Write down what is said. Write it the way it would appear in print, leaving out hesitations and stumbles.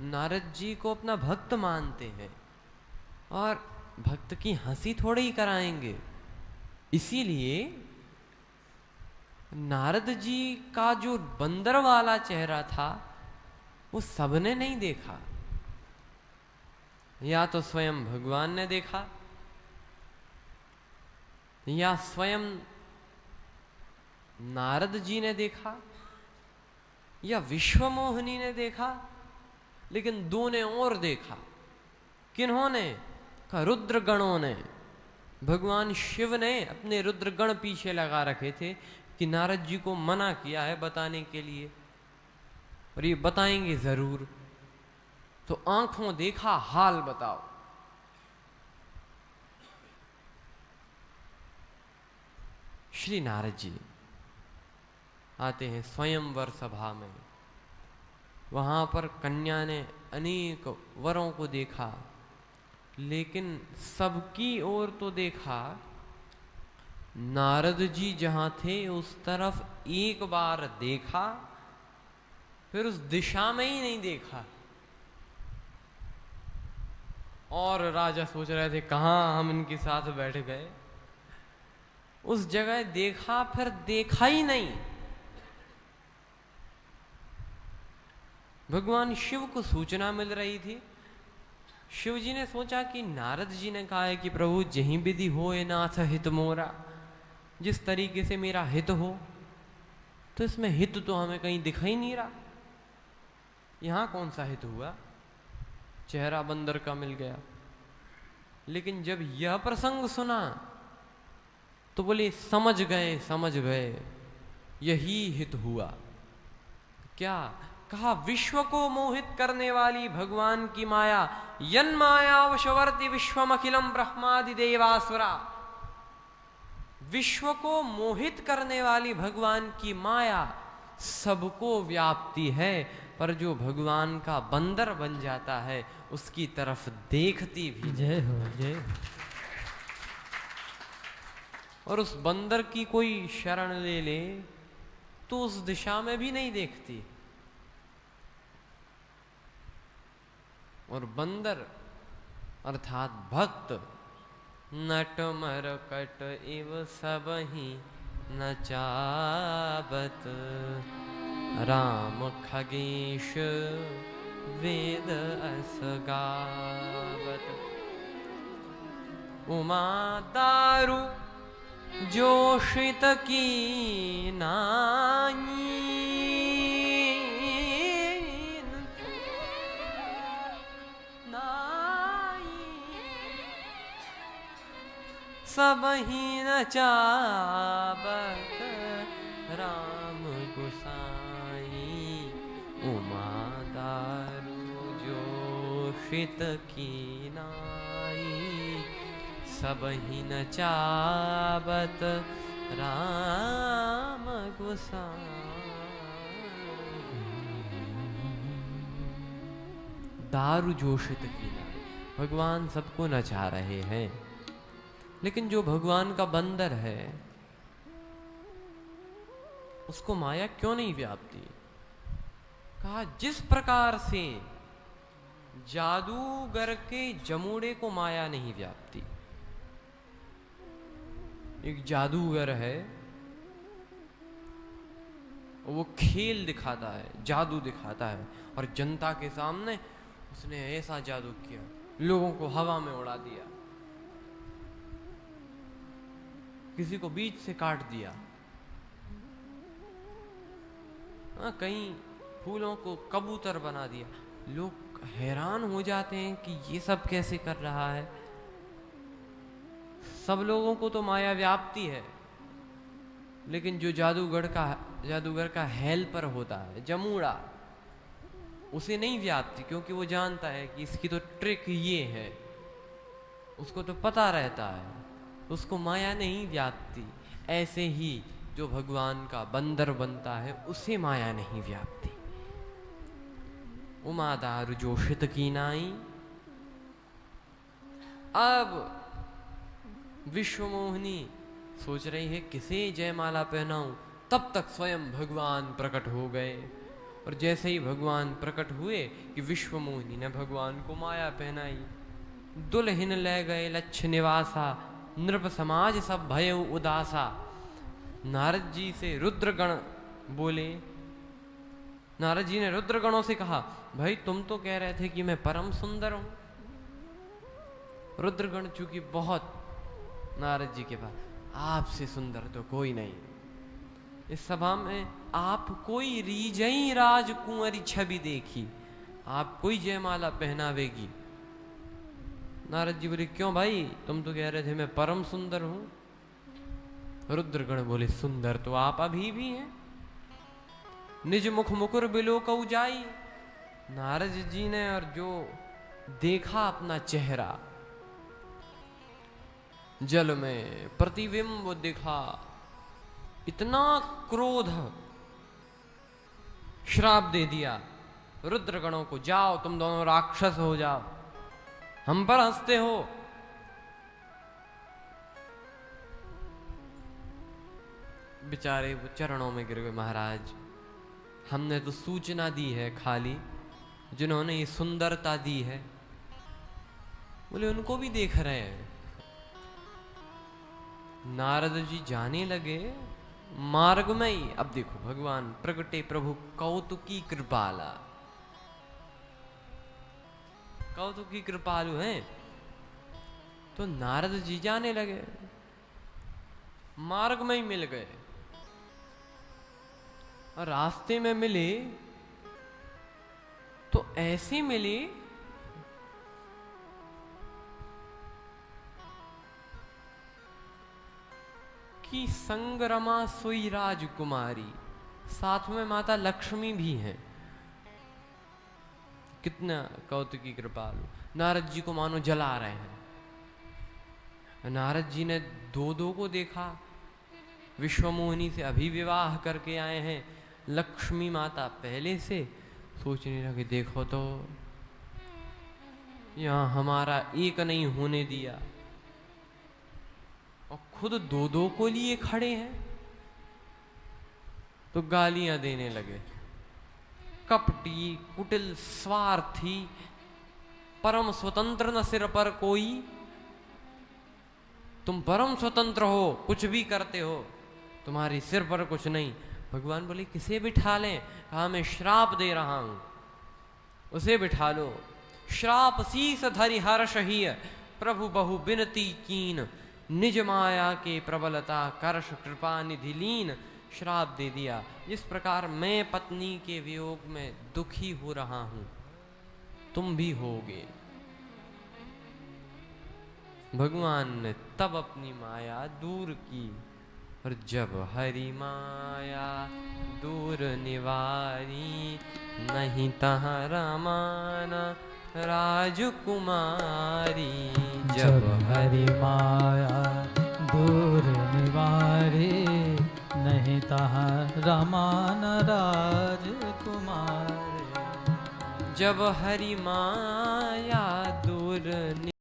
नारद जी को अपना भक्त मानते हैं और भक्त की हंसी थोड़ी ही कराएंगे। इसीलिए नारद जी का जो बंदर वाला चेहरा था वो सबने नहीं देखा। या तो स्वयं भगवान ने देखा, या स्वयं नारद जी ने देखा, या विश्वमोहिनी ने देखा, लेकिन दो ने और देखा। किन्होंने? का रुद्रगणों ने। भगवान शिव ने अपने रुद्रगण पीछे लगा रखे थे कि नारद जी को मना किया है बताने के लिए, और ये बताएंगे जरूर। तो आंखों देखा हाल बताओ। श्री नारद जी आते हैं स्वयंवर सभा में। वहां पर कन्या ने अनेक वरों को देखा, लेकिन सबकी ओर तो देखा, नारद जी जहां थे उस तरफ एक बार देखा, फिर उस दिशा में ही नहीं देखा। और राजा सोच रहे थे कहां हम इनके साथ बैठ गए। उस जगह देखा, फिर देखा ही नहीं। भगवान शिव को सूचना मिल रही थी। शिव जी ने सोचा कि नारद जी ने कहा है कि प्रभु जहीं विधि हो ए नाथ हित मोरा, जिस तरीके से मेरा हित हो, तो इसमें हित तो हमें कहीं दिख ही नहीं रहा। यहां कौन सा हित हुआ? चेहरा बंदर का मिल गया। लेकिन जब यह प्रसंग सुना तो बोले समझ गए, समझ गए, यही हित हुआ। क्या कहा? विश्व को मोहित करने वाली भगवान की माया, यन माया वशवर्ति विश्वम अखिलम ब्रह्मादि देवासुरा। विश्व को मोहित करने वाली भगवान की माया सबको व्याप्ति है, पर जो भगवान का बंदर बन जाता है उसकी तरफ देखती भी। जय हो, जय हो। और उस बंदर की कोई शरण ले ले तो उस दिशा में भी नहीं देखती। और बंदर अर्थात भक्त नट मरकट इव सबहि नचावत, राम खगेश वेद अस गावत। उमा दारु जोशित की नाई, सबहि नचावत, राम गुसाई। उमा दारु जोशित की नाई, सबहि नचावत, राम गुसाई। दारु जोशित की नाई, भगवान सबको नचा रहे हैं, लेकिन जो भगवान का बंदर है उसको माया क्यों नहीं व्यापती? कहा जिस प्रकार से जादूगर के जमूड़े को माया नहीं व्यापती। एक जादूगर है, वो खेल दिखाता है, जादू दिखाता है, और जनता के सामने उसने ऐसा जादू किया, लोगों को हवा में उड़ा दिया, किसी को बीच से काट दिया, कहीं फूलों को कबूतर बना दिया। लोग हैरान हो जाते हैं कि ये सब कैसे कर रहा है। सब लोगों को तो माया व्याप्ति है, लेकिन जो जादूगर का हेल्पर होता है, जमूड़ा, उसे नहीं व्याप्ति, क्योंकि वो जानता है कि इसकी तो ट्रिक ये है, उसको तो पता रहता है, उसको माया नहीं व्याप्ति। ऐसे ही जो भगवान का बंदर बनता है उसे माया नहीं व्याप्ति। उमा दारु जोशित की नाई। अब विश्वमोहिनी सोच रही है किसे जयमाला पहनाऊं, तब तक स्वयं भगवान प्रकट हो गए और जैसे ही भगवान प्रकट हुए कि विश्व मोहिनी ने भगवान को माया पहनाई। दुल्हन ले गए लक्ष्य निवासा, नृप समाज सब भय उदासा। नारद जी से रुद्रगण बोले, नारद जी ने रुद्रगणों से कहा, भाई तुम तो कह रहे थे कि मैं परम सुंदर हूं। रुद्रगण चूंकि बहुत नारद जी के पास, आपसे सुंदर तो कोई नहीं। इस सभा में आप कोई रीजई राजकुंवरी छवि देखी, आप कोई जयमाला पहनावेगी। नारद जी बोले, क्यों भाई, तुम तो कह रहे थे मैं परम सुंदर हूं। रुद्रगण बोले, सुंदर तो आप अभी भी हैं। निज मुख मुकुर बिलो कऊ जाई। नारद जी ने और जो देखा अपना चेहरा, जल में प्रतिबिंब दिखा, इतना क्रोध, श्राप दे दिया रुद्रगणों को, जाओ तुम दोनों राक्षस हो जाओ, हम पर हंसते हो। बेचारे वो चरणों में गिर गए, महाराज हमने तो सूचना दी है खाली, जिन्होंने ये सुंदरता दी है। बोले, उनको भी देख रहे हैं। नारद जी जाने लगे मार्ग में ही। अब देखो भगवान प्रगटे प्रभु कौतुकी कृपाला, कौतुकी कृपालु हैं। तो नारद जी जाने लगे, मार्ग में ही मिल गए। और रास्ते में मिले तो ऐसे मिले कि संगरमा सोई राजकुमारी, साथ में माता लक्ष्मी भी हैं। कितना कौतुकी कृपालु। नारद जी को मानो जला रहे हैं। नारद जी ने दो को देखा, विश्वमोहिनी से अभी विवाह करके आए हैं, लक्ष्मी माता पहले से। सोचने लगे, देखो तो यहां हमारा एक नहीं होने दिया और खुद दो को लिए खड़े हैं। तो गालियां देने लगे, कपटी कुटिल स्वार्थी, परम स्वतंत्र न सिर पर कोई। तुम परम स्वतंत्र हो, कुछ भी करते हो, तुम्हारी सिर पर कुछ नहीं। भगवान बोले, किसे बिठा लें? कहा, मैं श्राप दे रहा हूं, उसे बिठा लो। श्राप शीस धरि हर्ष ही, प्रभु बहु बिनती कीन, निज माया के प्रबलता कर्ष कृपा निधि लीन। श्राप दे दिया, जिस प्रकार मैं पत्नी के वियोग में दुखी हो रहा हूं, तुम भी होगे। भगवान ने तब अपनी माया दूर की, और जब हरि माया दूर निवारी, नहीं तहाँ रमाना राजकुमारी। जब हरि माया दूर निवारी, नहीं तहाँ रमाना राजकुमारी। जब हरि माया दूर